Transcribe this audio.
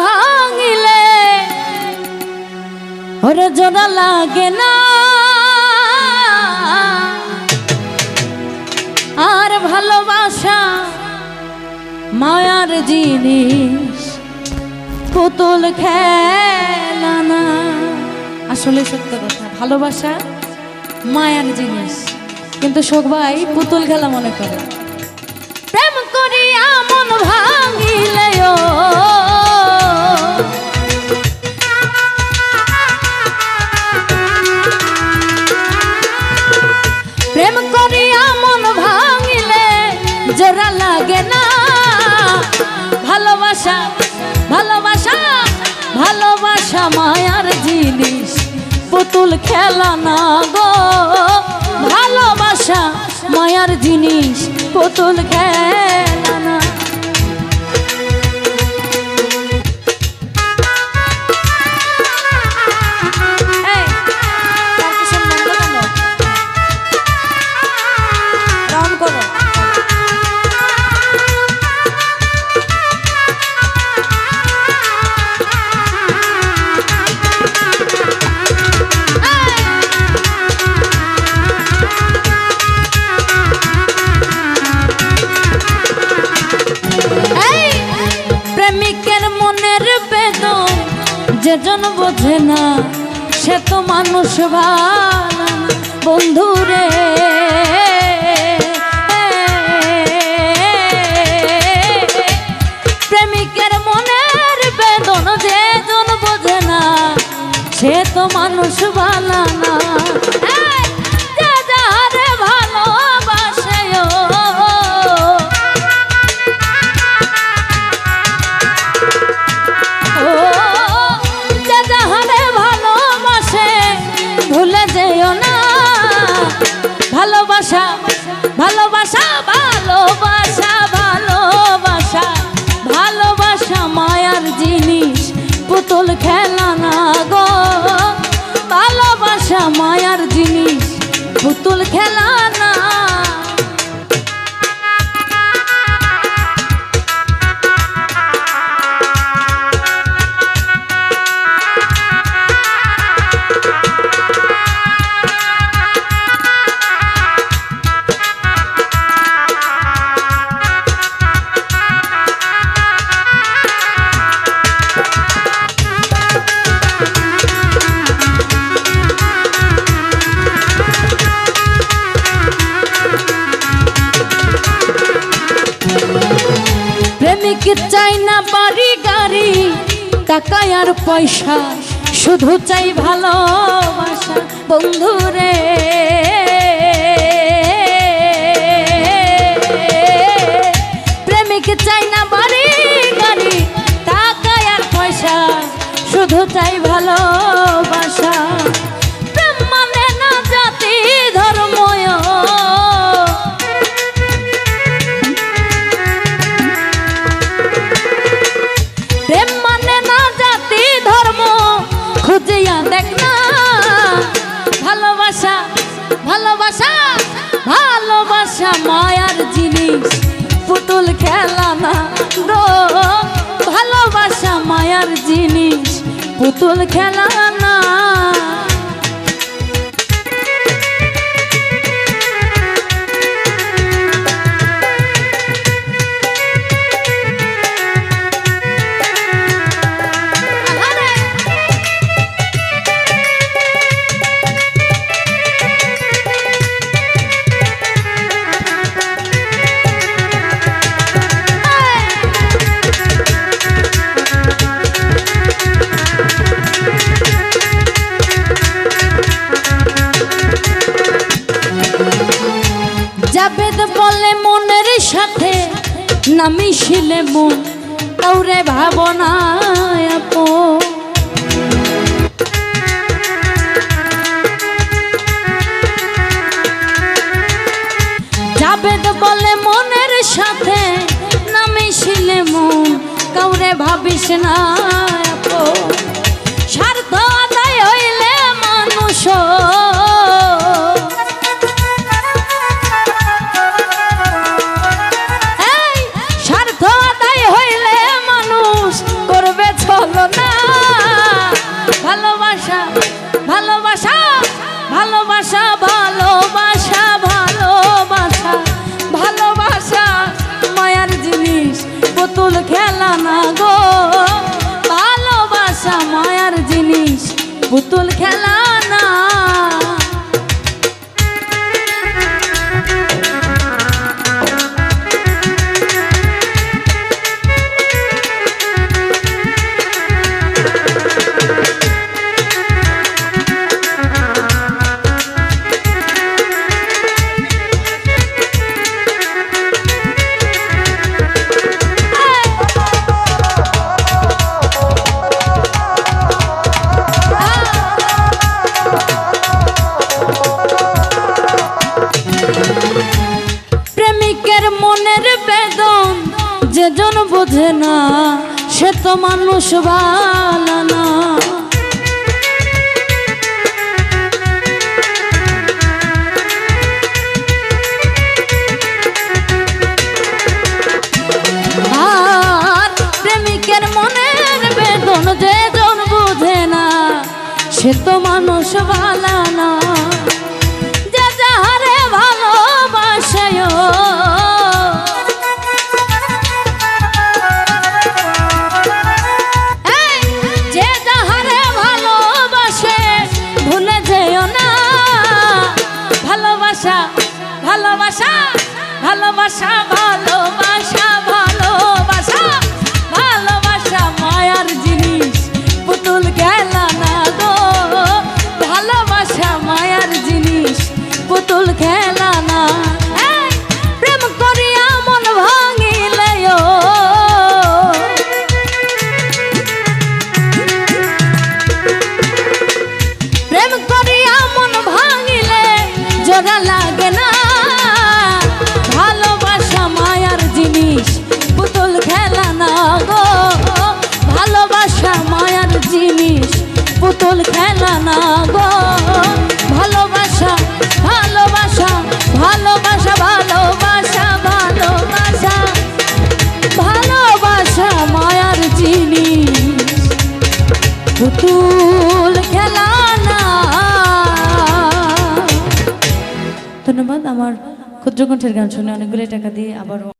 ভাঙিলে ওরে জোড়া লাগে না, আর ভালোবাসা মায়ার জিনিস, পুতুল খেলা না। আসলে সত্য কথা, ভালোবাসা মায়ার জিনিস, কিন্তু শোক ভাই পুতুল খেলা মনে করে। প্রেম করিয়া মন ভাঙিলে প্রেম করিয়া মন ভাঙিলে জোড়া লাগে না, ভালোবাসা ভালোবাসা ভালোবাসা মায়ার জিনিস, পুতুল খেলা না গো। ভালোবাসা মায়ার জিনিস, পুতুল খেলা না। যেজন বোঝে না সে তো মানুষ ভালো বন্ধুরে। প্রেমিকের মনের বেদন যেজন বোঝে না সে তো মানুষ ভালো না। ভালোবাসা ভালোবাসা ভালোবাসা ভালোবাসা ভালোবাসা মায়ার জিনিস, পুতুল খেলা না গো। ভালোবাসা মায়ার জিনিস, পুতুল খেলা না। প্রেমিক চাই না বাড়ি গাড়ি টাকা আর পয়সা, শুধু চাই ভালোবাসা বন্ধুরে। প্রেমিক চাই না বাড়ি গাড়ি টাকা আর পয়সা, শুধু চাই ভালোবাসা। প্রেম মানে না জাতি ধর্ম, প্রেম মানে না জাতি ধর্ম, খুঁজিয়া দেখ না। ভালোবাসা ভালোবাসা ভালোবাসা মায়ার জিনিস, পুতুল খেলা না গো। ভালোবাসা মায়ার জিনিস, পুতুল খেলা না। জাবেদ বলে মনের সাথে না মিশিলে মন কাউরে ভাবনা আপন। জাবেদ বলে মনের সাথে না মিশিলে মন কাউরে ভাবিস না আপন। স্বার্থ আদায় হইলে মানুষ স্বার্থ আদায় হইলে মানুষ করবে পুতুল খেলা না গো ভালোবাসা মায়ার জিনিস পুতুল খেলা না যেজন বোঝে না সে তো মানুষ ভালো না আর প্রেমিকের মনের বেদন যেজন বোঝে না সে তো মানুষ ভালো না যে যাহারে ভালোবাসে ভালোবাসা ভালোবাসা ভালোবাসা ভালোবাসা ভালোবাসা মায়ার জিনিস পুতুল খেলা না গো ভালোবাসা মায়ার জিনিস পুতুল খেলা না প্রেম করিয়া মন ভাঙিলে প্রেম করিয়া মন ভাঙিলে জোড়া লাগে না পুতুল খেলা না গো ভালোবাসা মায়ার জিনিস পুতুল খেলা না গো ভালোবাসা ভালোবাসা ভালোবাসা ভালোবাসা ভালোবাসা ভালোবাসা মায়ার জিনিস পুতুল খেলা না ধন্যবাদ আমার ক্ষুদ্র কণ্ঠের গান শুনে অনেকগুলো টাকা দিয়ে আবারও